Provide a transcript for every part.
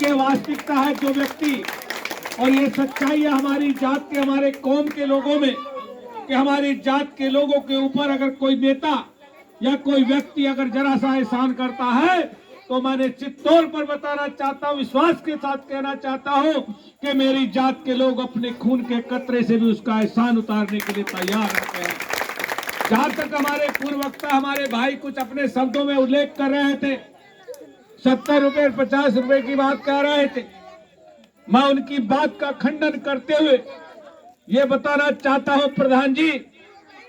के वास्तविकता है जो व्यक्ति, और ये सच्चाई है हमारी जात के, हमारे कौम के लोगों में, कि हमारी जात के लोगों के ऊपर अगर कोई नेता या कोई व्यक्ति अगर जरा सा एहसान करता है तो मैं निश्चित तौर पर बताना चाहता हूं, विश्वास के साथ कहना चाहता हूं कि मेरी जात के लोग अपने खून के कतरे से भी उसका एहसान उतारने के लिए तैयार रहते हैं। जहां तक हमारे पूर्व वक्ता हमारे भाई कुछ अपने शब्दों में उल्लेख कर रहे थे, 70 रुपए 50 रुपए की बात कर रहे थे, मैं उनकी बात का खंडन करते हुए ये बताना चाहता हूं प्रधान जी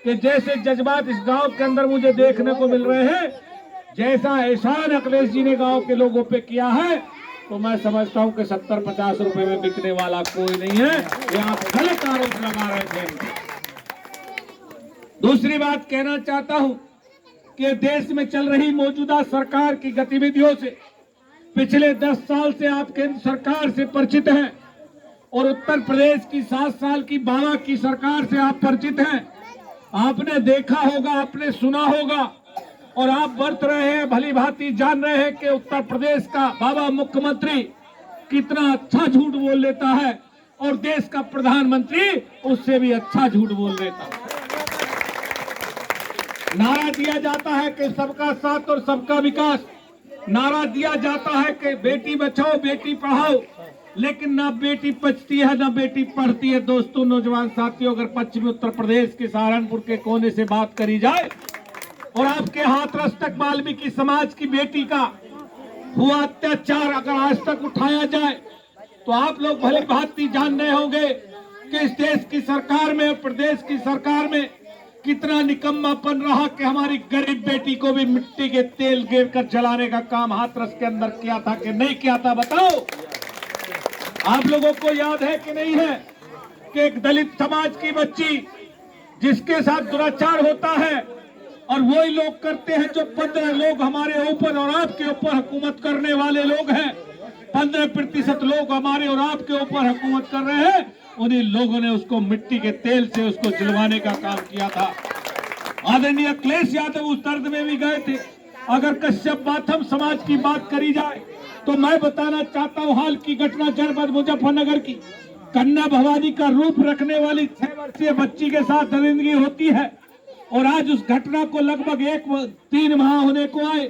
कि जैसे जज्बात इस गांव के अंदर मुझे देखने को मिल रहे हैं, जैसा एहसान अखिलेश जी ने गांव के लोगों पे किया है, तो मैं समझता हूं कि 70-50 रुपए में बिकने वाला कोई नहीं है। ये आप गलत आरोप लगा रहे थे। दूसरी बात कहना चाहता हूं कि देश में चल रही मौजूदा सरकार की गतिविधियों से पिछले 10 साल से आप केंद्र सरकार से परिचित हैं और उत्तर प्रदेश की 7 साल की बाबा की सरकार से आप परिचित हैं। आपने देखा होगा, आपने सुना होगा और आप बरत रहे हैं, भली भांति जान रहे हैं कि उत्तर प्रदेश का बाबा मुख्यमंत्री कितना अच्छा झूठ बोल लेता है और देश का प्रधानमंत्री उससे भी अच्छा झूठ बोल लेता है। नारा दिया जाता है कि सबका साथ और सबका विकास, नारा दिया जाता है कि बेटी बचाओ बेटी पढ़ाओ, लेकिन ना बेटी बचती है ना बेटी पढ़ती है। दोस्तों, नौजवान साथियों, अगर पश्चिमी उत्तर प्रदेश के सहारनपुर के कोने से बात करी जाए और आपके हाथरस तक वाल्मीकि समाज की बेटी का हुआ अत्याचार अगर आज तक उठाया जाए तो आप लोग भली भांति जान रहे होंगे कि इस देश की सरकार में, प्रदेश की सरकार में कितना निकम्मापन रहा कि हमारी गरीब बेटी को भी मिट्टी के तेल गिर कर जलाने का काम हाथरस के अंदर किया था कि नहीं किया था, बताओ। आप लोगों को याद है कि नहीं है कि एक दलित समाज की बच्ची जिसके साथ दुराचार होता है और वही लोग करते हैं जो 15 लोग हमारे ऊपर और आपके ऊपर हुकूमत करने वाले लोग हैं, 15% लोग हमारे और आपके ऊपर हुकूमत कर रहे हैं, उन्हीं लोगों ने उसको मिट्टी के तेल से उसको जलवाने का काम किया था। आदरणीय अखिलेश यादव उस दर्द में भी गए थे। अगर कश्यप बाथम समाज की बात करी जाए तो मैं बताना चाहता हूं हाल की घटना जनपद मुजफ्फरनगर की, कन्या भवानी का रूप रखने वाली 6 वर्षीय बच्ची के साथ दरिंदगी होती है और आज उस घटना को लगभग 3 माह होने को आए,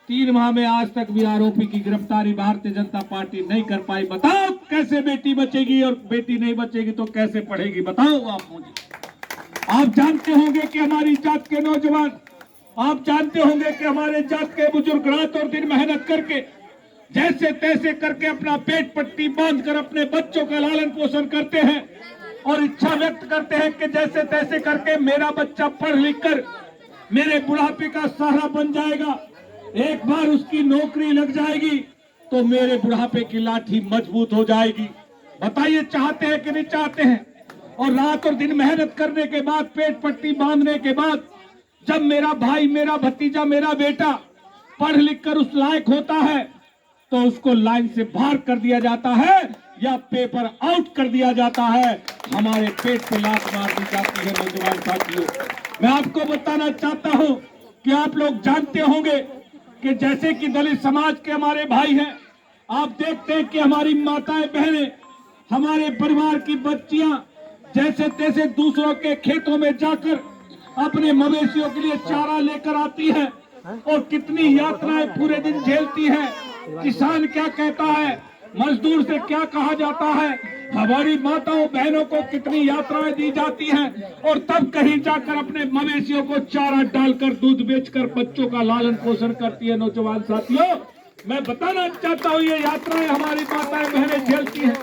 3 माह में आज तक भी आरोपी की गिरफ्तारी भारतीय जनता पार्टी नहीं कर पाई। बताओ कैसे बेटी बचेगी और बेटी नहीं बचेगी तो कैसे पढ़ेगी, बताओ आप मुझे। आप जानते होंगे कि हमारी जात के नौजवान, आप जानते होंगे कि हमारे जात के बुजुर्ग रात और दिन मेहनत करके जैसे तैसे करके अपना पेट पट्टी बांधकर अपने बच्चों का लालन पोषण करते हैं और इच्छा व्यक्त करते हैं कि जैसे तैसे करके मेरा बच्चा पढ़ लिख कर मेरे बुढ़ापे का सहारा बन जाएगा, एक बार उसकी नौकरी लग जाएगी तो मेरे बुढ़ापे की लाठी मजबूत हो जाएगी। बताइए चाहते हैं कि नहीं चाहते हैं? और रात और दिन मेहनत करने के बाद, पेट पट्टी बांधने के बाद, जब मेरा भाई, मेरा भतीजा, मेरा बेटा पढ़ लिख कर उस लायक होता है तो उसको लाइन से बाहर कर दिया जाता है या पेपर आउट कर दिया जाता है, हमारे पेट पे लात मार दी जाती है। नौजवान साथियों, मैं आपको बताना चाहता हूं कि आप लोग जानते होंगे कि जैसे कि दलित समाज के हमारे भाई हैं, आप देखते हैं कि हमारी माताएं बहनें, हमारे परिवार की बच्चियां जैसे तैसे दूसरों के खेतों में जाकर अपने मवेशियों के लिए चारा लेकर आती है और कितनी यात्राएं पूरे दिन झेलती है। किसान क्या कहता है, मजदूर से क्या कहा जाता है, हमारी माताओं बहनों को कितनी यात्राएं दी जाती हैं और तब कहीं जाकर अपने मवेशियों को चारा डालकर दूध बेचकर बच्चों का लालन पोषण करती है। नौजवान साथियों, मैं बताना चाहता हूँ ये यात्राएं हमारी माताएं बहनें झेलती हैं।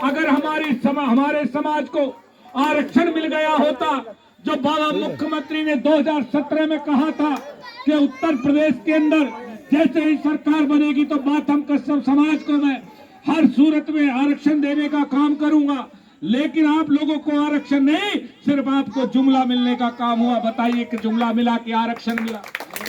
अगर हमारे समाज को आरक्षण मिल गया होता, जो बाबा मुख्यमंत्री ने 2017 में कहा था कि उत्तर प्रदेश के अंदर जैसे ही सरकार बनेगी तो बाथम कश्यप समाज को मैं हर सूरत में आरक्षण देने का काम करूंगा, लेकिन आप लोगों को आरक्षण नहीं, सिर्फ आपको जुमला मिलने का काम हुआ। बताइए कि जुमला मिला कि आरक्षण मिला?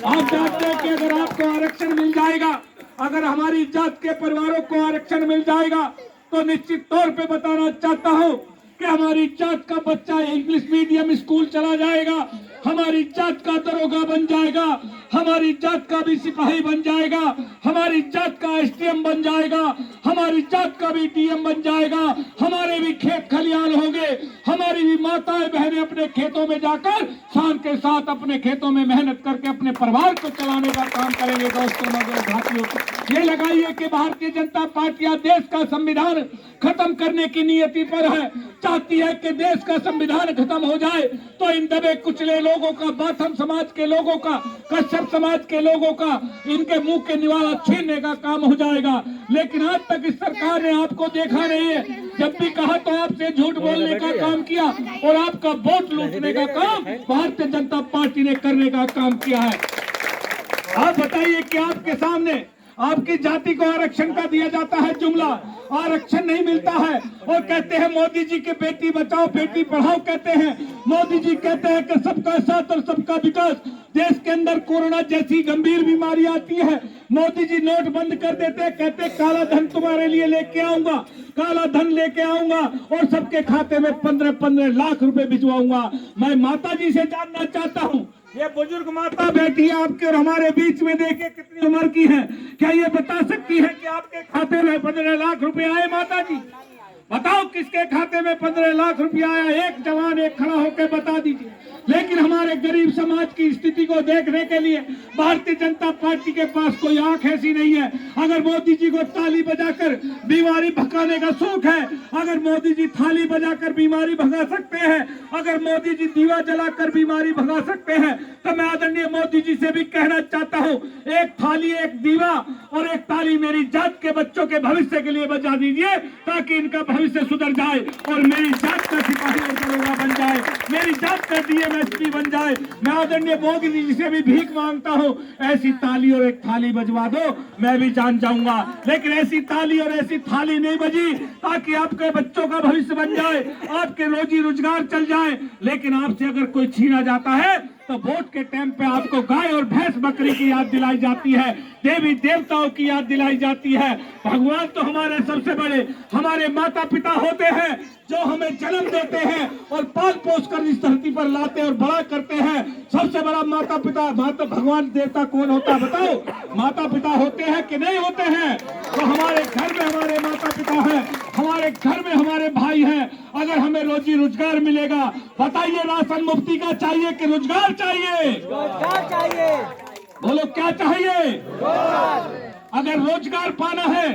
आप जानते हैं कि अगर आपको आरक्षण मिल जाएगा, अगर हमारी जात के परिवारों को आरक्षण मिल जाएगा तो निश्चित तौर पे बताना चाहता हूं कि हमारी जात का बच्चा इंग्लिश मीडियम स्कूल चला जाएगा, हमारी जात का दरोगा बन जाएगा, हमारी जात का भी सिपाही बन जाएगा, हमारी जात का एसडीएम बन जाएगा, हमारी जात का भी डीएम बन जाएगा, हमारे भी खेत खलियान होंगे, हमारी भी माताएं बहनें अपने खेतों में जाकर शान के साथ अपने खेतों में मेहनत करके अपने परिवार को चलाने का काम करेंगे। दोस्तों मेरे साथियों, ये लगाइए कि भारतीय जनता पार्टी देश का संविधान खत्म करने की नियति पर है, चाहती है कि देश का संविधान खत्म हो जाए तो इन दबे कुचले लोगों का, बाथम समाज के लोगों का, कश्यप समाज के लोगों का, इनके मुंह के निवाला छीनने का काम हो जाएगा। लेकिन आज तक इस सरकार ने आपको देखा नहीं है, जब भी कहा तो आपसे झूठ बोलने का काम किया और आपका वोट लूटने का काम भारतीय जनता पार्टी ने करने का काम किया है। आप बताइए कि आपके सामने आपकी जाति को आरक्षण का दिया जाता है जुमला, आरक्षण नहीं मिलता है और कहते हैं मोदी जी के बेटी बचाओ बेटी पढ़ाओ कहते हैं। मोदी जी कहते हैं कि सबका साथ और सबका विकास। देश के अंदर कोरोना जैसी गंभीर बीमारी आती है, मोदी जी नोट बंद कर देते हैं, कहते हैं काला धन तुम्हारे लिए लेके आऊंगा, काला धन लेके आऊंगा और सबके खाते में 15-15 लाख रुपए भिजवाऊंगा। मैं माता जी से जानना चाहता हूँ, ये बुजुर्ग माता बैठी है आपके और हमारे बीच में, देखिए कितनी उम्र की है, क्या ये बता सकती है कि आपके खाते में 15 लाख रुपए आए? माता जी बताओ किसके खाते में 15 लाख रुपया आया? एक जवान एक खड़ा होकर बता दीजिए। लेकिन हमारे गरीब समाज की स्थिति को देखने के लिए भारतीय जनता पार्टी के पास कोई आंख ऐसी नहीं है। अगर मोदी जी को ताली बजाकर बीमारी भगाने का शौक है, अगर मोदी जी थाली बजाकर बीमारी भगा सकते हैं, अगर मोदी जी दीवा जलाकर बीमारी भगा सकते हैं, तो मैं आदरणीय मोदी जी से भी कहना चाहता हूं, एक थाली एक दीवा और एक ताली मेरी जात के बच्चों के भविष्य के लिए बजा दीजिए, ताकि इनका भविष्य सुधर जाए और मेरी जात का सिपाही और दरोगा बन जाए, मेरी जात का डीएमएसपी बन जाए। मैं आदरणीय मोदी जी से भी भीख मांगता हूं, ऐसी ताली और एक थाली बजवा दो, मैं भी जान जाऊंगा। लेकिन ऐसी ताली और ऐसी थाली नहीं बजी ताकि आपके बच्चों का भविष्य बन जाए, आपके रोजी रोजगार चल जाए। लेकिन आपसे अगर कोई छीना जाता है तो वोट के टाइम पे आपको गाय और भैंस बकरी की याद दिलाई जाती है, देवी देवताओं की याद दिलाई जाती है। भगवान तो हमारे सबसे बड़े हमारे माता पिता होते हैं, जो हमें जन्म देते हैं और पाल पोस कर इस धरती पर लाते और बड़ा करते हैं। सबसे बड़ा माता पिता, माता भगवान देवता कौन होता है बताओ? माता पिता होते हैं कि नहीं होते हैं? तो हमारे घर में हमारे माता पिता हैं, हमारे घर में हमारे भाई हैं। अगर हमें रोजी रोजगार मिलेगा, बताइए राशन मुफ्ती का चाहिए कि रोजगार चाहिए? रोजगार चाहिए। बोलो क्या चाहिए? अगर रोजगार पाना है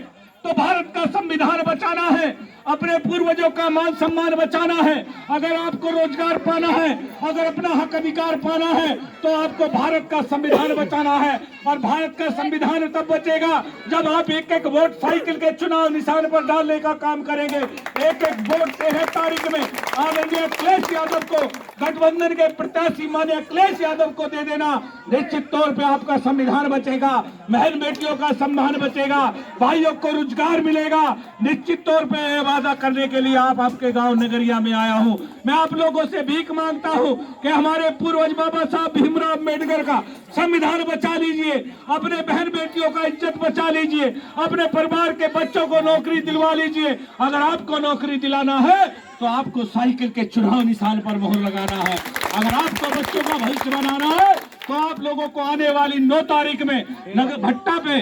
तो भारत का संविधान बचाना है, अपने पूर्वजों का मान सम्मान बचाना है। अगर आपको रोजगार पाना है, अगर अपना हक अधिकार पाना है, तो आपको भारत का संविधान बचाना है। और भारत का संविधान तब बचेगा जब आप एक एक वोट साइकिल के चुनाव निशान पर डालने का काम करेंगे। एक एक वोट 13 तारीख में आदरणीय अखिलेश यादव को, गठबंधन के प्रत्याशी माननीय अखिलेश यादव को दे देना। निश्चित तौर पर आपका संविधान बचेगा, बहन बेटियों का सम्मान बचेगा, भाइयों को रोजगार मिलेगा। निश्चित तौर पर वादा करने के लिए आपके गांव नगरिया में आया हूं। मैं आप लोगों से भीख मांगता हूं कि हमारे पूर्वज बाबा साहब भीमराव अम्बेडकर का संविधान बचा लीजिए, अपने बहन बेटियों का इज्जत बचा लीजिए, अपने परिवार के बच्चों को नौकरी दिलवा लीजिए। अगर आपको नौकरी दिलाना है तो आपको साइकिल के चुनाव निशान पर मोहर लगाना है। अगर आपको बच्चों का भविष्य बनाना है तो आप लोगों को आने वाली 9 तारीख में भट्टा पे